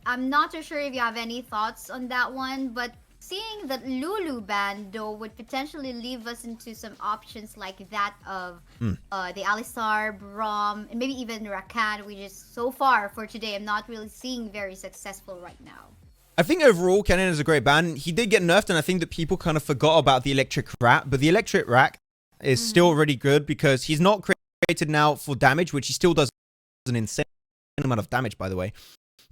I'm not too sure if you have any thoughts on that one, but seeing that Lulu ban though would potentially leave us into some options like that of Hmm. the Alistar, Braum, and maybe even Rakan, which is so far for today I'm not really seeing very successful right now. I think overall, Kennen is a great ban. He did get nerfed, and I think that people kind of forgot about the electric rat. But the electric rat is still really good because he's not created now for damage, which he still does an insane amount of damage, by the way.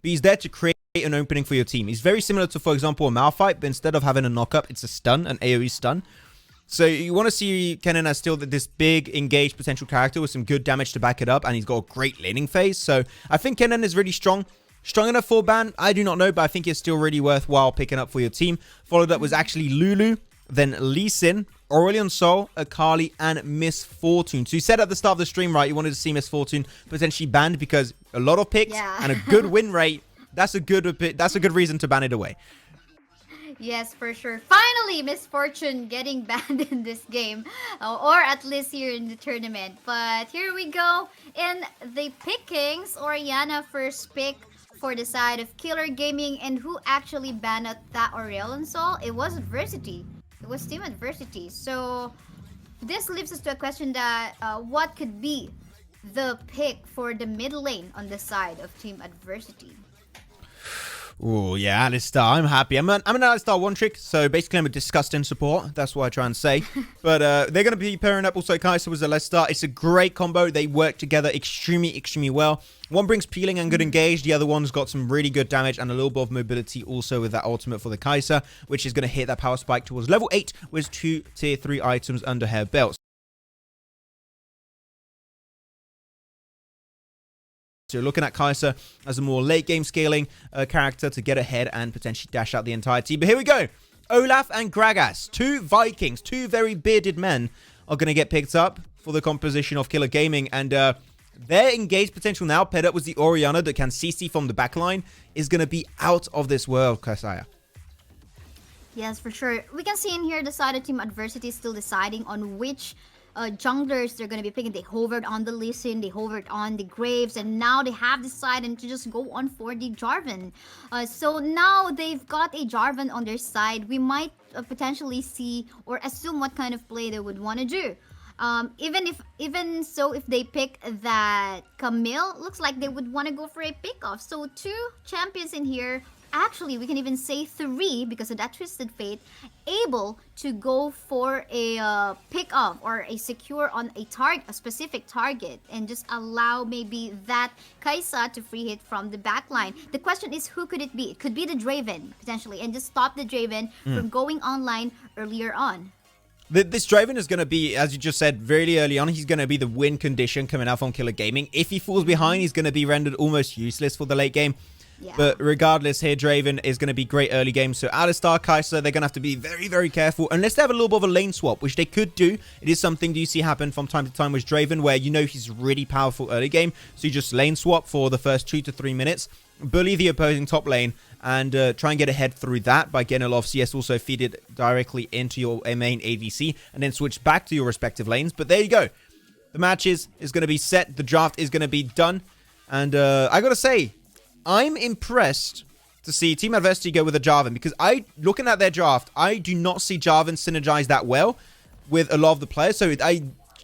But he's there to create an opening for your team. He's very similar to, for example, a Malphite, but instead of having a knock-up, it's a stun, an AoE stun. So you want to see Kennen as still this big, engaged potential character with some good damage to back it up, and he's got a great laning phase. So I think Kennen is really strong. Strong enough for ban? I do not know, but I think it's still really worthwhile picking up for your team. Followed up was actually Lulu, then Lee Sin, Aurelion Sol, Akali, and Miss Fortune. So you said at the start of the stream, right, you wanted to see Miss Fortune potentially banned because a lot of picks and a good win rate. That's a good reason to ban it away. Yes, for sure. Finally, Miss Fortune getting banned in this game, or at least here in the tournament. But here we go. In the pickings, Oriana first pick for the side of Killer Gaming, and who actually banned out that Aurelion Sol? It was Adversity. It was Team Adversity. So this leaves us to a question that what could be the pick for the mid lane on the side of Team Adversity? Oh, yeah, Alistar. I'm happy. I'm an Alistar one trick, so basically I'm a disgusting support. That's what I try and say. But they're going to be pairing up also Kai'Sa with Alistar. It's a great combo. They work together extremely, extremely well. One brings peeling and good engage. The other one's got some really good damage and a little bit of mobility also with that ultimate for the Kai'Sa, which is going to hit that power spike towards level 8 with 2 tier 3 items under her belt. So you're looking at Kai'Sa as a more late game scaling character to get ahead and potentially dash out the entire team. But here we go. Olaf and Gragas, two Vikings, two very bearded men are going to get picked up for the composition of Killer Gaming. And their engaged potential now, paired up with the Orianna that can CC from the backline, is going to be out of this world, Kasaya. Yes, for sure. We can see in here the side of Team Adversity is still deciding on which junglers they're going to be picking. They hovered on the Lee Sin, they hovered on the Graves, and now they have decided to just go on for the Jarvan. So now they've got a Jarvan on their side. We might potentially see or assume what kind of play they would want to do. Even so, if they pick that Camille, looks like they would want to go for a pick off. So two champions in here. Actually, we can even say 3 because of that Twisted Fate, able to go for a pick off or a secure on a specific target, and just allow maybe that Kai'Sa to free hit from the backline. The question is, who could it be? It could be the Draven potentially, and just stop the Draven from going online earlier on. This Draven is going to be, as you just said, really early on, he's going to be the win condition coming out from Killer Gaming. If he falls behind, he's going to be rendered almost useless for the late game. Yeah. But regardless, here Draven is going to be great early game. So Alistar, Kai'Sa, they're going to have to be very, very careful. Unless they have a little bit of a lane swap, which they could do. It is something you see happen from time to time with Draven, where you know he's really powerful early game. So you just lane swap for the first 2 to 3 minutes. Bully the opposing top lane and try and get ahead through that by getting a lot of CS. Also feed it directly into your main ADC and then switch back to your respective lanes. But there you go. The match is going to be set. The draft is going to be done. And I got to say, I'm impressed to see Team Adversity go with a Jarvan because looking at their draft, I do not see Jarvan synergize that well with a lot of the players. So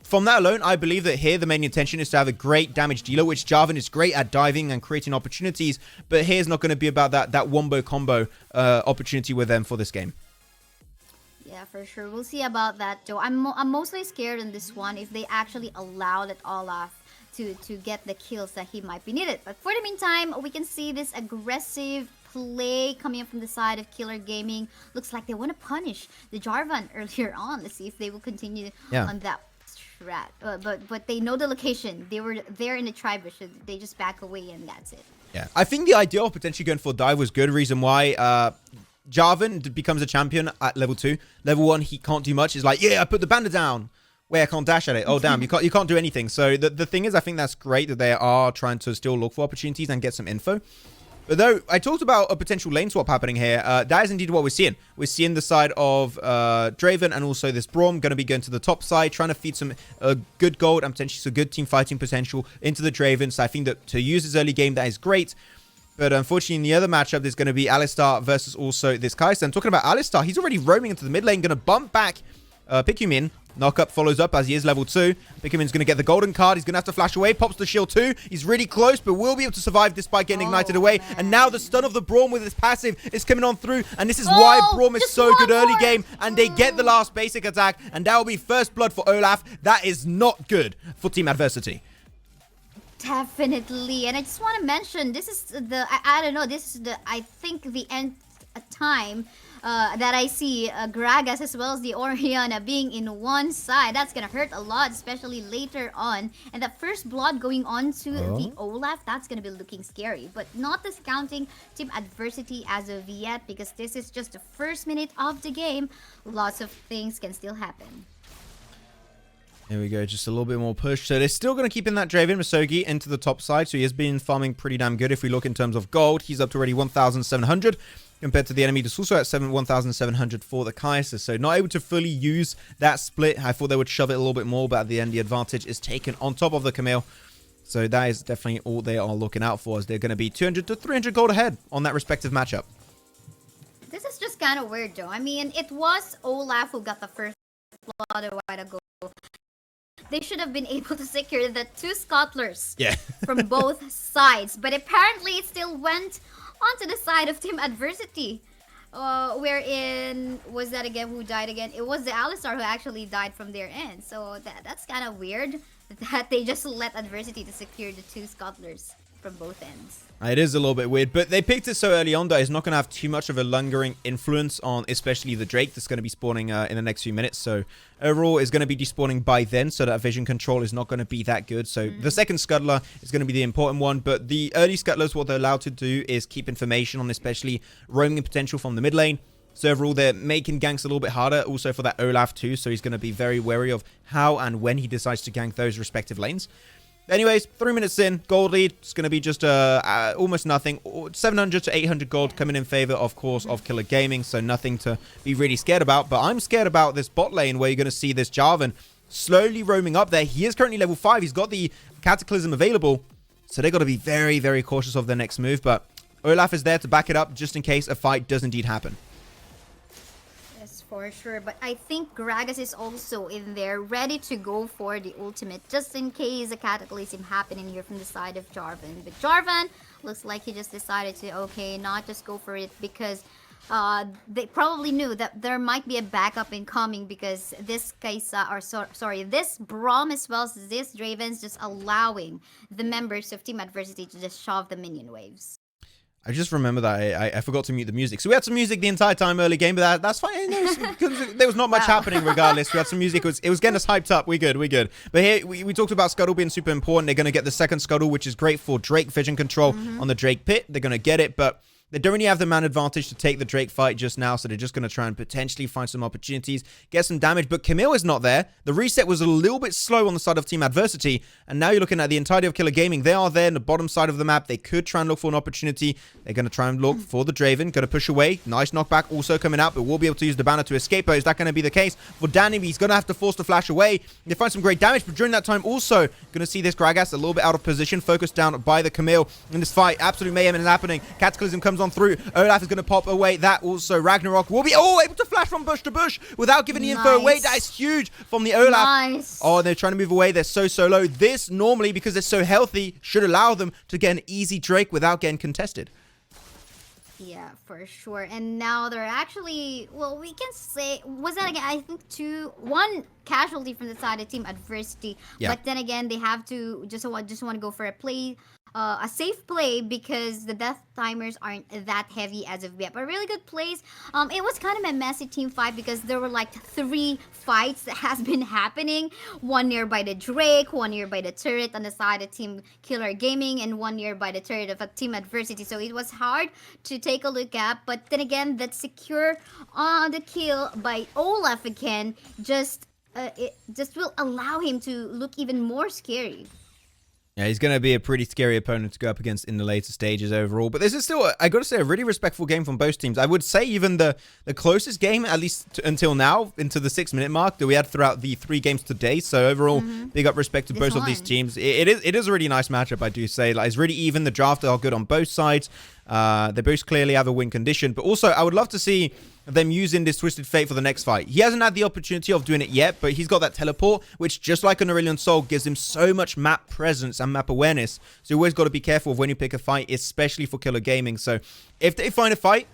from that alone, I believe that here the main intention is to have a great damage dealer, which Jarvan is great at diving and creating opportunities. But here's not going to be about that wombo combo opportunity with them for this game. Yeah, for sure. We'll see about that, though. I'm mostly scared in this one if they actually allow that Olaf to get the kills that he might be needed. But for the meantime, we can see this aggressive play coming up from the side of Killer Gaming. Looks like they want to punish the Jarvan earlier on. Let's see if they will continue on that strat. But they know the location. They were there in the tribe, so they just back away and that's it. Yeah, I think the idea of potentially going for a dive was good. Reason why Jarvan becomes a champion at level 2. Level 1, he can't do much. He's like, yeah, I put the banner down. Wait, I can't dash at it. Oh, damn, you can't do anything. So the thing is, I think that's great that they are trying to still look for opportunities and get some info. But though, I talked about a potential lane swap happening here. That is indeed what we're seeing. We're seeing the side of Draven and also this Braum going to be going to the top side, trying to feed some good gold and potentially some good team fighting potential into the Draven. So I think that to use this early game, that is great. But unfortunately, in the other matchup, there's going to be Alistar versus also this Kai'Sa. And talking about Alistar, he's already roaming into the mid lane, going to bump back Pickumin. Knockup follows up as he is level 2. Pickumin's going to get the golden card. He's going to have to flash away. Pops the shield too. He's really close, but will be able to survive despite getting ignited away. Man. And now the stun of the Braum with his passive is coming on through. And this is why Braum is so good early game. And they get the last basic attack. And that will be first blood for Olaf. That is not good for Team Adversity. Definitely. And I just want to mention, this is the, I don't know, this is the, I think the end time that I see Gragas as well as the Orianna being in one side. That's gonna hurt a lot, especially later on. And that first blood going on to the Olaf, that's gonna be looking scary. But not discounting Team Adversity as of yet, because this is just the first minute of the game. Lots of things can still happen. There we go, just a little bit more push. So they're still going to keep in that Draven Masogi into the top side. So he has been farming pretty damn good. If we look in terms of gold, he's up to already 1,700 compared to the enemy that's also at 1,700 for the Kai'Sa. So not able to fully use that split. I thought they would shove it a little bit more, but at the end, the advantage is taken on top of the Camille. So that is definitely all they are looking out for, as they're going to be 200 to 300 gold ahead on that respective matchup. This is just kind of weird though. I mean, it was Olaf who got the first blood a while ago. They should have been able to secure the 2 scuttlers from both sides. But apparently it still went onto the side of Team Adversity. Wherein, was that again who died again? It was the Alistar who actually died from their end. So that's kind of weird that they just let Adversity to secure the 2 scuttlers from both ends. It is a little bit weird, but they picked it so early on that it's not going to have too much of a lingering influence on especially the Drake that's going to be spawning in the next few minutes. So overall, it's going to be despawning by then, so that vision control is not going to be that good. So the second scuttler is going to be the important one, but the early scuttlers, what they're allowed to do is keep information on especially roaming potential from the mid lane. So overall, they're making ganks a little bit harder, also for that Olaf too, so he's going to be very wary of how and when he decides to gank those respective lanes. Anyways, 3 minutes in, gold lead. It's going to be just almost nothing. 700 to 800 gold coming in favor, of course, of Killer Gaming. So nothing to be really scared about. But I'm scared about this bot lane where you're going to see this Jarvan slowly roaming up there. He is currently level 5. He's got the Cataclysm available. So they've got to be very, very cautious of their next move. But Olaf is there to back it up just in case a fight does indeed happen. For sure, but I think Gragas is also in there, ready to go for the ultimate, just in case a cataclysm happening here from the side of Jarvan. But Jarvan looks like he just decided to, okay, not just go for it, because they probably knew that there might be a backup incoming, because this Kai'Sa, or sorry, this Braum as well as this Draven's just allowing the members of Team Adversity to just shove the minion waves. I just remember that I forgot to mute the music. So we had some music the entire time early game, but that's fine. There was not much happening regardless. We had some music. It was getting us hyped up. We good. But here, we talked about Scuttle being super important. They're going to get the second Scuttle, which is great for Drake vision control on the Drake pit. They're going to get it, but they don't really have the man advantage to take the Drake fight just now, so they're just going to try and potentially find some opportunities, get some damage. But Camille is not there. The reset was a little bit slow on the side of Team Adversity, and now you're looking at the entirety of Killer Gaming. They are there in the bottom side of the map. They could try and look for an opportunity. They're going to try and look for the Draven. Going to push away. Nice knockback also coming out, but we'll be able to use the banner to escape. But is that going to be the case for Danny? He's going to have to force the flash away. They find some great damage, but during that time also going to see this Gragas a little bit out of position, focused down by the Camille in this fight. Absolute mayhem is happening. Cataclysm comes on through. Olaf is going to pop away. That also Ragnarok will be able to flash from bush to bush without giving the info away. That is huge from the Olaf. Nice. Oh, they're trying to move away. They're so low. This normally, because they're so healthy, should allow them to get an easy Drake without getting contested. Yeah, for sure. And now they're actually, well, we can say, was that again, I think one casualty from the side of Team Adversity. Yeah. But then again, they have to just want to go for a safe play, because the death timers aren't that heavy as of yet. But really good plays. It was kind of a messy team fight, because there were like 3 fights that has been happening. One nearby the Drake, one nearby the turret on the side of Team Killer Gaming, and one nearby the turret of Team Adversity. So it was hard to take a look at. But then again, that secure the kill by Olaf again it just will allow him to look even more scary. Yeah, he's going to be a pretty scary opponent to go up against in the later stages overall. But this is still, I got to say, a really respectful game from both teams. I would say even the closest game, at least until now, into the 6-minute mark that we had throughout the 3 games today. So overall, big up respect to both of these teams. It is a really nice matchup, I do say. Like, it's really even. The draft are good on both sides. They both clearly have a win condition. But also, I would love to see them using this Twisted Fate for the next fight. He hasn't had the opportunity of doing it yet, but he's got that teleport, which just like an Aurelion Sol, gives him so much map presence and map awareness. So you always got to be careful of when you pick a fight, especially for Killer Gaming. So if they find a fight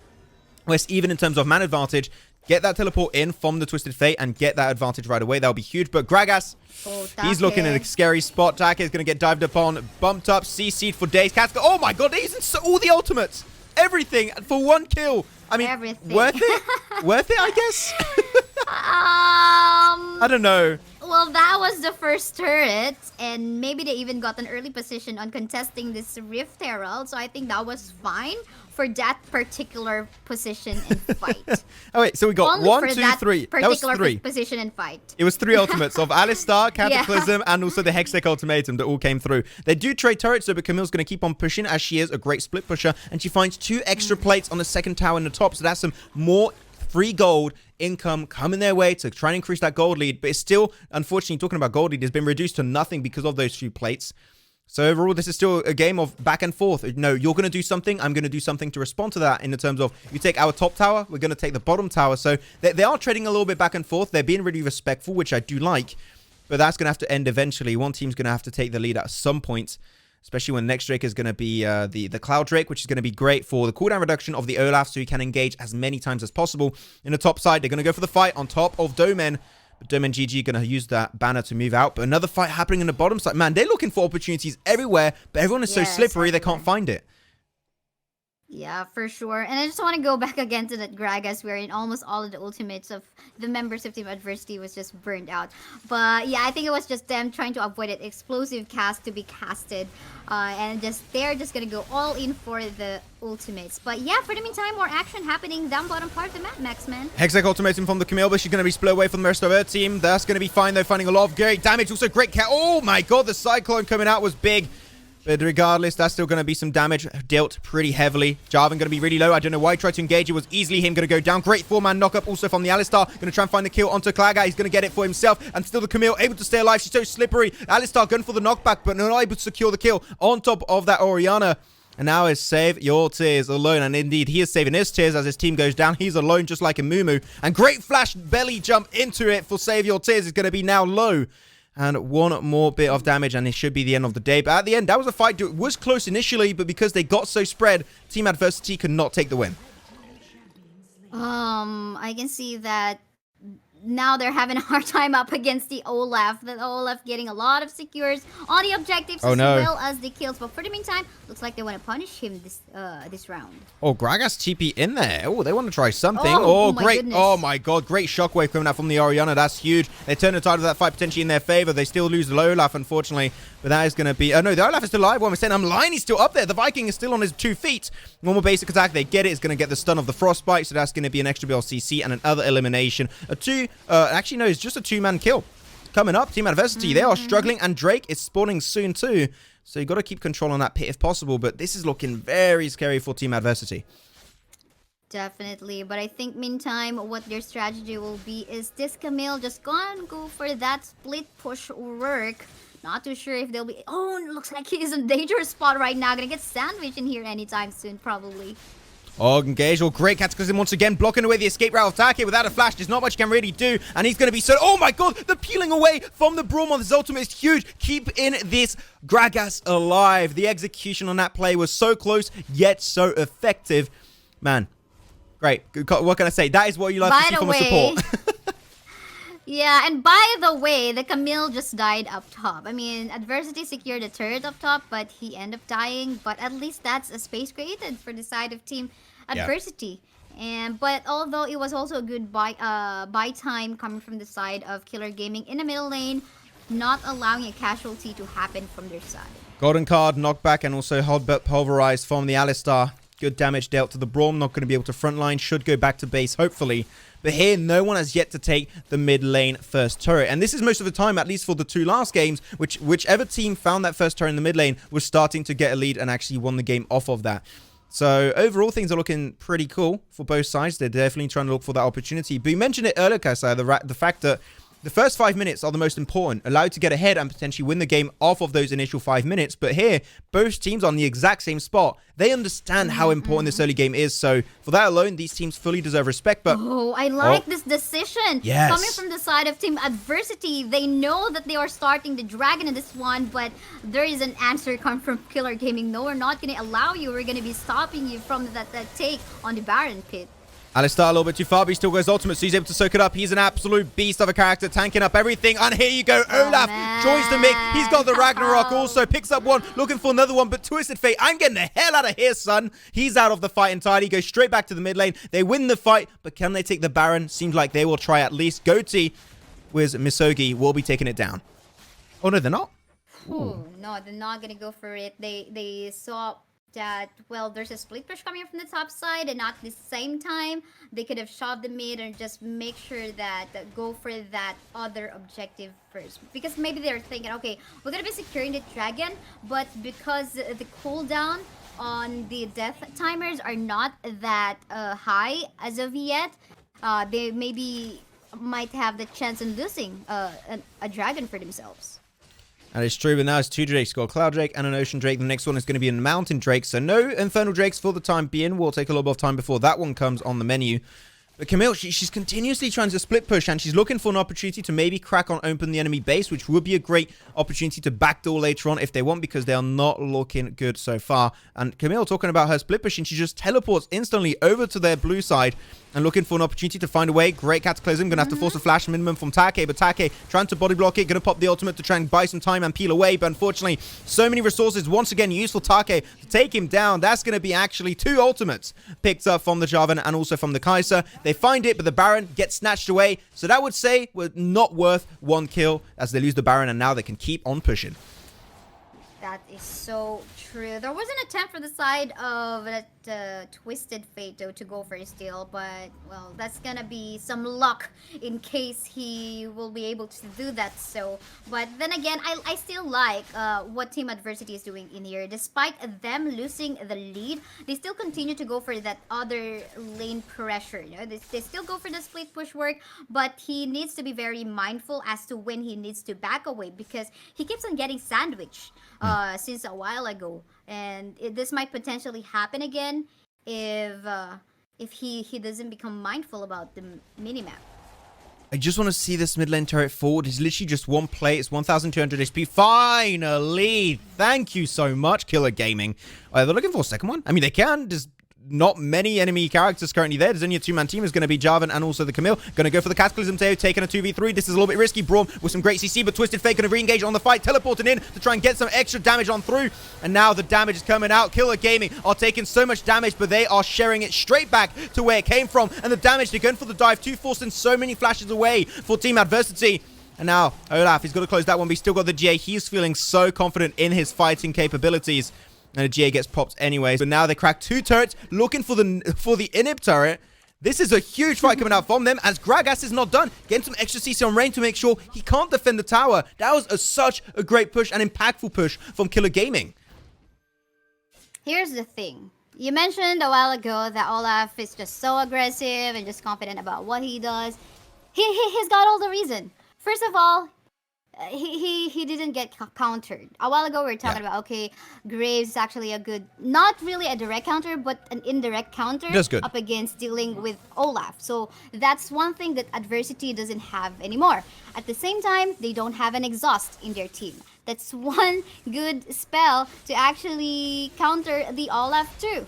where it's even in terms of man advantage, get that teleport in from the Twisted Fate and get that advantage right away. That'll be huge. But Gragas, he's looking at a scary spot. Take is going to get dived upon, bumped up, CC'd for days. Cat's got, oh my god, they're using all the ultimates. Everything for 1 kill. I mean, everything. Worth it? Worth it, I guess? I don't know. Well, that was the first turret, and maybe they even got an early position on contesting this Rift Herald, so I think that was fine for that particular position and fight. Oh, wait, so we got Only 1, for 2, that 3. That was 3. Position and fight. It was 3 ultimates of Alistar, Cataclysm, and also the Hextech Ultimatum that all came through. They do trade turrets, so but Camille's going to keep on pushing as she is a great split pusher, and she finds 2 extra plates on the second tower in the top, so that's some more free gold income coming their way to try and increase that gold lead. But it's still, unfortunately, talking about gold lead, has been reduced to nothing because of those few plates. So overall, this is still a game of back and forth. No, you're going to do something. I'm going to do something to respond to that in the terms of you take our top tower, we're going to take the bottom tower. So they are trading a little bit back and forth. They're being really respectful, which I do like. But that's going to have to end eventually. One team's going to have to take the lead at some point, especially when the next Drake is going to be the Cloud Drake, which is going to be great for the cooldown reduction of the Olaf, so he can engage as many times as possible. In the top side, they're going to go for the fight on top of Domen. But Domen GG going to use that banner to move out. But another fight happening in the bottom side. Man, they're looking for opportunities everywhere, but everyone is so slippery, they can't find it. Yeah, for sure. And I just want to go back again to that Gragas, wherein almost all of the ultimates of the members of Team Adversity was just burned out. But yeah, I think it was just them trying to avoid an explosive cast to be casted. And they're just going to go all in for the ultimates. But yeah, for the meantime, more action happening down bottom part of the map, Maxman. Hextech Ultimatum from the Camille, but she's going to be split away from the rest of her team. That's going to be fine, though, finding a lot of great damage. Also, great cat. Oh my god, the Cyclone coming out was big. But regardless, that's still going to be some damage dealt pretty heavily. Jarvan going to be really low. I don't know why he tried to engage. It was easily him going to go down. Great 4-man knock-up also from the Alistar. Going to try and find the kill onto Klaga. He's going to get it for himself. And still the Camille able to stay alive. She's so slippery. Alistar going for the knockback, but not able to secure the kill on top of that Orianna. And now is Save Your Tears alone. And indeed, he is saving his tears as his team goes down. He's alone just like a Mumu. And great flash belly jump into it for Save Your Tears. Is going to be now low. And one more bit of damage, and it should be the end of the day. But at the end, that was a fight. It was close initially, but because they got so spread, Team Adversity could not take the win. I can see that now they're having a hard time up against the Olaf. The Olaf getting a lot of secures on the objectives as well as the kills. But for the meantime, looks like they want to punish him this round. Oh, Gragas TP in there. Oh, they want to try something. Oh, great. Goodness. Oh, my God. Great shockwave coming out from the Orianna. That's huge. They turn the tide of that fight potentially in their favor. They still lose the Olaf, unfortunately. But that is going to be... Oh, no, the Olaf is still alive. What am I saying? I'm lying. He's still up there. The Viking is still on his 2 feet. Normal basic attack. They get it. It's going to get the stun of the Frostbite. So that's going to be an extra BLCC and another elimination. Actually, no, it's just a 2-man kill. Coming up, Team Adversity, they are struggling, and Drake is spawning soon too. So you got to keep control on that pit if possible, but this is looking very scary for Team Adversity. Definitely, but I think meantime, what their strategy will be is this Camille just go for that split push work. Not too sure if they'll be... Oh, looks like he's in a dangerous spot right now. Gonna get sandwiched in here anytime soon, probably. Oh, engage. Oh, great Cataclysm once again, blocking away the escape route of Take without a flash. There's not much you can really do, and he's going to be so... Oh my god, the peeling away from the Braum on his ultimate is huge. Keep in this Gragas alive. The execution on that play was so close, yet so effective. Man, great. What can I say? That is what you love to see from a support. Yeah, and by the way, the Camille just died up top. I mean, Adversity secured a turret up top, but he ended up dying. But at least that's a space created for the side of Team Adversity. Yeah. But although it was also a good buy time coming from the side of Killer Gaming in the middle lane, not allowing a casualty to happen from their side. Golden card, knockback, and also Hotbit pulverized from the Alistar. Good damage dealt to the Braum. Not going to be able to frontline. Should go back to base, hopefully. But here, no one has yet to take the mid lane first turret. And this is most of the time, at least for the 2 last games, whichever team found that first turret in the mid lane was starting to get a lead and actually won the game off of that. So overall, things are looking pretty cool for both sides. They're definitely trying to look for that opportunity. But you mentioned it earlier, Kaisa, the fact that the first 5 minutes are the most important. Allow you to get ahead and potentially win the game off of those initial 5 minutes. But here, both teams are on the exact same spot. They understand how important this early game is. So for that alone, these teams fully deserve respect. But I like this decision. Yes. Coming from the side of Team Adversity, they know that they are starting the Dragon in this one, but there is an answer coming from Killer Gaming. No, we're not going to allow you. We're going to be stopping you from that take on the Baron pit. Alistar a little bit too far, but he still goes ultimate, so he's able to soak it up. He's an absolute beast of a character, tanking up everything. And here you go, Olaf joins the mix. He's got the Ragnarok also, picks up one, looking for another one, but Twisted Fate, I'm getting the hell out of here, son. He's out of the fight entirely, goes straight back to the mid lane. They win the fight, but can they take the Baron? Seems like they will try at least. Goatee with Misogi will be taking it down. Oh, no, they're not? Ooh, no, they're not going to go for it. They saw that, well, there's a split push coming from the top side, and at the same time, they could have shoved the mid and just make sure that go for that other objective first. Because maybe they're thinking, okay, we're going to be securing the dragon, but because the cooldown on the death timers are not that high as of yet, they maybe might have the chance in losing a dragon for themselves. That is true, but now it's 2 Drakes. Got a Cloud Drake and an Ocean Drake. The next one is going to be a Mountain Drake. So no Infernal Drakes for the time being. We'll take a little bit of time before that one comes on the menu. But Camille, she's continuously trying to split push, and she's looking for an opportunity to maybe crack on open the enemy base, which would be a great opportunity to backdoor later on if they want, because they are not looking good so far. And Camille, talking about her split pushing, she just teleports instantly over to their blue side and looking for an opportunity to find a way. Great Cataclysm. Going to have to force a flash minimum from Take, but Take trying to body block it. Going to pop the ultimate to try and buy some time and peel away. But unfortunately, so many resources once again used for Take to take him down. That's going to be actually 2 ultimates picked up from the Jarvan and also from the Kai'Sa. They find it, but the Baron gets snatched away. So that would say we're not worth 1 kill as they lose the Baron, and now they can keep on pushing. That is so true. There was an attempt for the side of that Twisted Fate, though, to go for a steal. But, well, that's gonna be some luck in case he will be able to do that. So, but then again, I still like what Team Adversity is doing in here. Despite them losing the lead, they still continue to go for that other lane pressure. You know, they still go for the split push work, but he needs to be very mindful as to when he needs to back away, because he keeps on getting sandwiched since a while ago, and this might potentially happen again if he doesn't become mindful about the minimap. I just want to see this mid lane turret forward. It's literally just one play. It's 1,200 HP. Finally! Thank you so much, Killer Gaming. They're looking for a second one. I mean, they can. There's not many enemy characters currently there. There's only a 2-man team. Is going to be Jarvan and also the Camille. Going to go for the Cataclysm Teo, taking a 2v3. This is a little bit risky. Braum with some great CC, but Twisted Fate going to re-engage on the fight, teleporting in to try and get some extra damage on through. And now the damage is coming out. Killer Gaming are taking so much damage, but they are sharing it straight back to where it came from. And the damage, they're going for the dive, 2 forcing so many flashes away for Team Adversity. And now Olaf, he's got to close that one, but he's still got the GA. He's feeling so confident in his fighting capabilities. And the GA gets popped anyways. But now they crack 2 turrets, looking for the inhib turret. This is a huge fight coming out from them, as Gragas is not done. Getting some extra CC on Rain to make sure he can't defend the tower. That was such a great push and impactful push from Killer Gaming. Here's the thing. You mentioned a while ago that Olaf is just so aggressive and just confident about what he does. He's got all the reason. First of all, he didn't get countered. A while ago, we were talking about, okay, Graves is actually a good, not really a direct counter, but an indirect counter up against dealing with Olaf. So that's one thing that Adversity doesn't have anymore. At the same time, they don't have an exhaust in their team. That's one good spell to actually counter the Olaf too.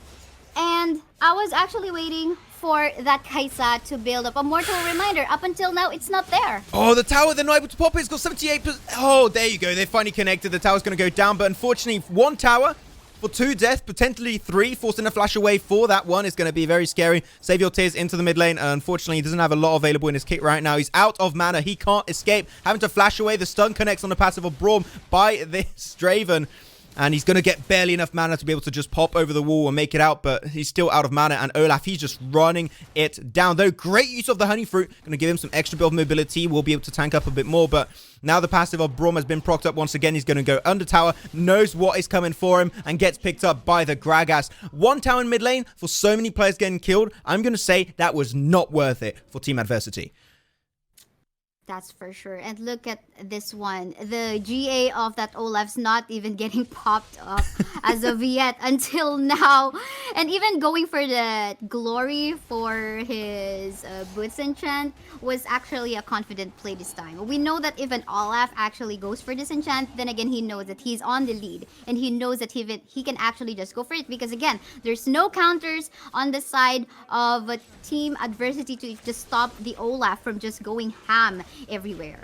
And I was actually waiting for that Kai'Sa to build up a Mortal Reminder. Up until now, it's not there. Oh, the tower, they're not able to pop it. It's got 78%. Oh, there you go. They finally connected. The tower's going to go down. But unfortunately, 1 tower for 2 death, potentially 3, forcing a flash away for that one is going to be very scary. Save your tears into the mid lane. Unfortunately, he doesn't have a lot available in his kit right now. He's out of mana. He can't escape. Having to flash away. The stun connects on the passive of Braum by this Draven. And he's going to get barely enough mana to be able to just pop over the wall and make it out, but he's still out of mana. And Olaf, he's just running it down. Though, great use of the Honey Fruit. Going to give him some extra build mobility. We'll be able to tank up a bit more, but now the passive of Braum has been procced up once again. He's going to go under tower, knows what is coming for him, and gets picked up by the Gragas. One tower in mid lane for so many players getting killed. I'm going to say that was not worth it for Team Adversity. That's for sure. And look at this one. The GA of that Olaf's not even getting popped up as of yet until now. And even going for the glory for his Boots enchant was actually a confident play this time. We know that if an Olaf actually goes for this enchant, then again, he knows that he's on the lead. And he knows that he can actually just go for it. Because again, there's no counters on the side of Team Adversity to just stop the Olaf from just going ham everywhere.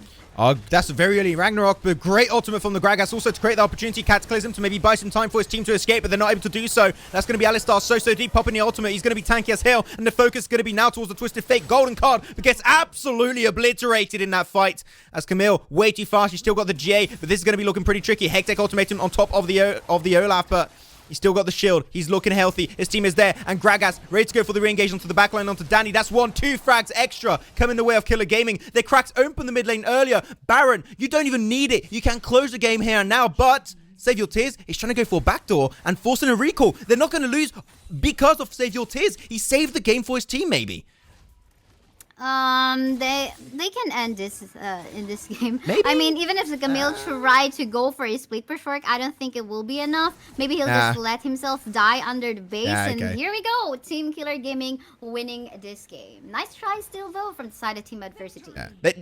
That's a very early Ragnarok, but great ultimate from the Gragas also to create the opportunity Cataclysm to maybe buy some time for his team to escape, but they're not able to do so. That's going to be Alistar so deep, popping the ultimate. He's going to be tanky as hell, and the focus is going to be now towards the Twisted Fate golden card, but gets absolutely obliterated in that fight as Camille way too fast. He's still got the GA, but this is going to be looking pretty tricky. Hectic ultimatum on top of the Olaf, but he's still got the shield. He's looking healthy. His team is there. And Gragas ready to go for the re-engage onto the backline onto Danny. That's 1-2 frags extra coming the way of Killer Gaming. They cracked open the mid lane earlier. Baron, you don't even need it. You can close the game here and now, but Save Your Tears is trying to go for a backdoor and forcing a recall. They're not going to lose because of Save Your Tears. He saved the game for his team, maybe. They can end this in this game. Maybe. I mean, even if the Camille tried to go for a split push work, I don't think it will be enough. Maybe he'll just let himself die under the base, and here we go. Team Killer Gaming winning this game. Nice try still though from the side of Team Adversity.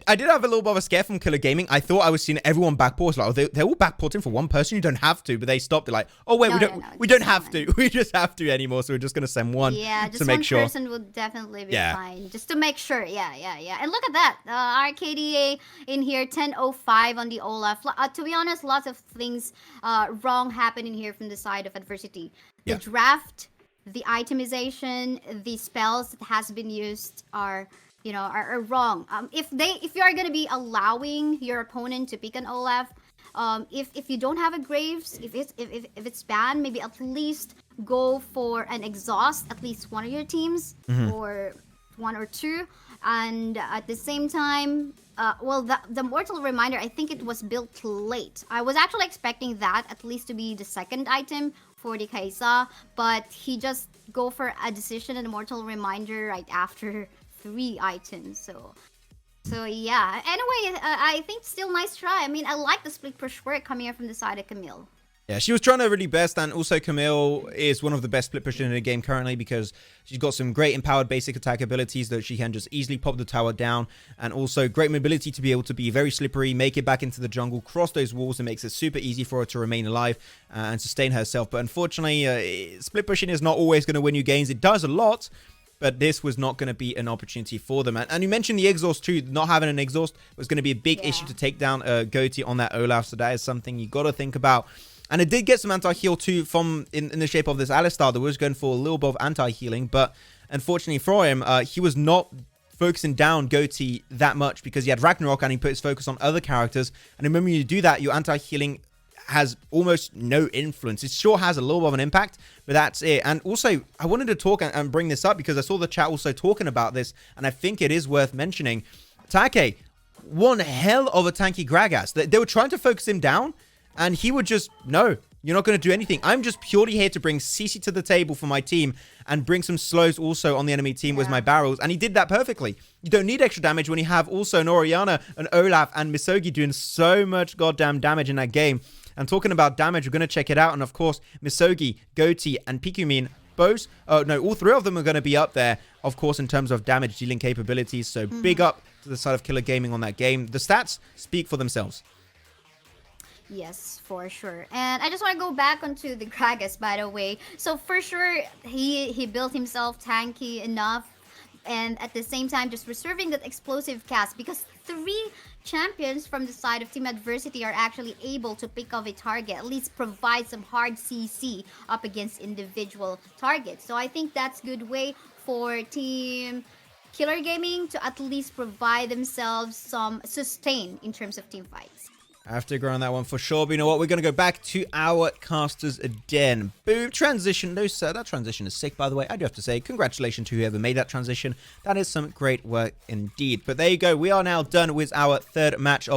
I did have a little bit of a scare from Killer Gaming. I thought I was seeing everyone backport. Like, oh, they're all backporting for one person. You don't have to, but they stopped it. Like, oh wait, we don't have to. We just have to anymore. So we're just gonna send one. Yeah, just to make one sure. person would definitely be fine, just to make sure. Yeah. And look at that. RKDA in here, 10:05 on the Olaf. To be honest, lots of things wrong happening here from the side of Adversity. The draft, the itemization, the spells that has been used are wrong. If you are gonna be allowing your opponent to pick an Olaf, if you don't have a Graves, if it's banned, maybe at least go for an exhaust, at least one of your teams, or one or two. And at the same time, the Mortal Reminder, I think it was built late. I was actually expecting that at least to be the second item for the Kaisa, but he just go for a decision and a Mortal Reminder right after 3 items. So yeah. Anyway, I think still nice try. I mean, I like the split push work coming here from the side of Camille. Yeah, she was trying her really best, and also Camille is one of the best split pushers in the game currently because she's got some great empowered basic attack abilities that she can just easily pop the tower down, and also great mobility to be able to be very slippery, make it back into the jungle, cross those walls. It makes it super easy for her to remain alive and sustain herself. But unfortunately, split pushing is not always going to win you games. It does a lot, but this was not going to be an opportunity for them. And you mentioned the exhaust too. Not having an exhaust was going to be a big issue to take down Goatee on that Olaf, so that is something you got to think about. And it did get some anti-heal too from in the shape of this Alistar that was going for a little bit of anti-healing. But unfortunately for him, he was not focusing down Goatee that much because he had Ragnarok and he put his focus on other characters. And remember, when you do that, your anti-healing has almost no influence. It sure has a little bit of an impact, but that's it. And also, I wanted to talk and bring this up because I saw the chat also talking about this, and I think it is worth mentioning. Take, one hell of a tanky Gragas. They were trying to focus him down, and he would just, no, you're not going to do anything. I'm just purely here to bring CC to the table for my team and bring some slows also on the enemy team with my barrels. And he did that perfectly. You don't need extra damage when you have also an Orianna, an Olaf, and Misogi doing so much goddamn damage in that game. And talking about damage, we're going to check it out. And of course, Misogi, Goatee, and Pikumin, both, all 3 of them are going to be up there, of course, in terms of damage dealing capabilities. So big up to the side of Killer Gaming on that game. The stats speak for themselves. Yes, for sure. And I just want to go back onto the Gragas, by the way. So for sure, he built himself tanky enough, and at the same time just reserving that explosive cast, because 3 champions from the side of Team Adversity are actually able to pick off a target, at least provide some hard CC up against individual targets. So I think that's good way for Team Killer Gaming to at least provide themselves some sustain in terms of team fights. I have to agree on that one for sure. But you know what? We're going to go back to our casters again. Boom. Transition. No, sir. That transition is sick, by the way. I do have to say, congratulations to whoever made that transition. That is some great work indeed. But there you go. We are now done with our third match of